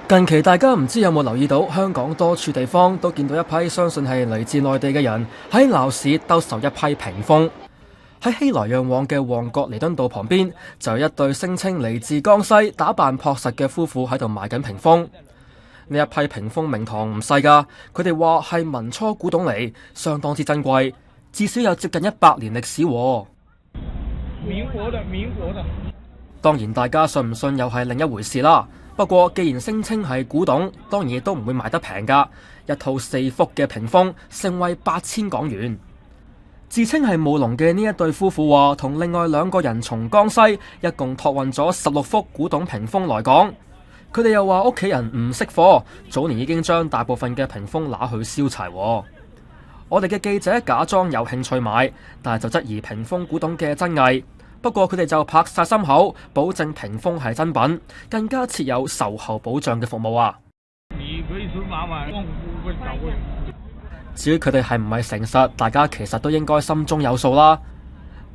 近期大家唔知有冇留意到，香港多處地方都見到一批相信係嚟自內地嘅人喺鬧市兜售一批屏風。喺熙來攘往嘅旺角彌敦道旁邊，就有一對聲稱嚟自江西、打扮樸實嘅夫婦喺度賣緊屏風。呢一批屏風名堂唔細㗎，佢哋話係民初古董嚟，相當之珍貴，至少有接近100年歷史喎。民國的。當然，大家信唔信又係另一回事啦。不過，既然聲稱係古董，當然亦都唔會賣得平㗎。一套4幅嘅屏風，盛惠8000港元。自稱係務農嘅呢一對夫婦話，同另外2個人從江西一共託運咗16幅古董屏風來港。佢哋又話屋企人唔識貨，早年已經將大部分嘅屏風拿去燒柴。我哋嘅記者假裝有興趣買，但係就質疑屏風古董嘅真偽。不過佢哋就拍晒心口，保證屏風係真品，更加設有售後保障嘅服務啊！至於佢哋係唔係誠實，大家其實都應該心中有數啦。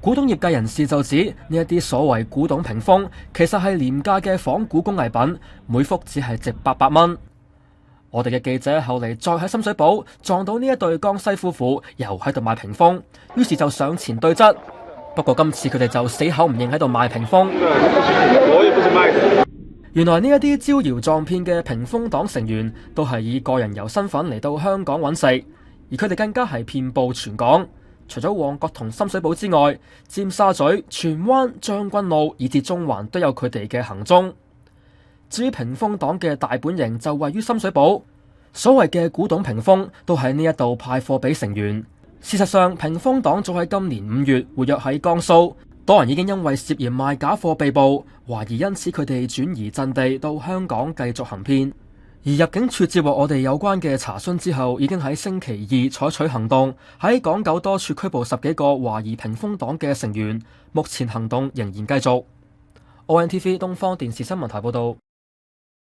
古董業界人士就指呢一啲所謂古董屏風，其實係廉價嘅仿古工藝品，每幅只係值800蚊。我哋嘅記者後嚟再喺深水埗撞到呢一對江西夫婦，又喺度賣屏風，於是就上前對質。不過今次佢哋就死口唔認喺度賣屏風。原來呢一啲招搖撞騙嘅屏風黨成員都係以個人遊身份嚟到香港揾食，而佢哋更加係遍佈全港。除咗旺角同深水埗之外，尖沙咀、荃灣、將軍澳以至中環都有佢哋嘅行蹤。至於屏風黨嘅大本營就位於深水埗，所謂嘅古董屏風都喺呢一度派貨俾成員。事實上，屏風黨早喺今年5月活躍喺江蘇，多人已經因為涉嫌賣假貨被捕，懷疑因此佢哋轉移陣地到香港繼續行騙。而入境處接獲我哋有關嘅查詢之後，已經喺星期2採取行動，喺港九多處拘捕10幾個懷疑屏風黨嘅成員。目前行動仍然繼續。ONTV 東方電視新聞台報道。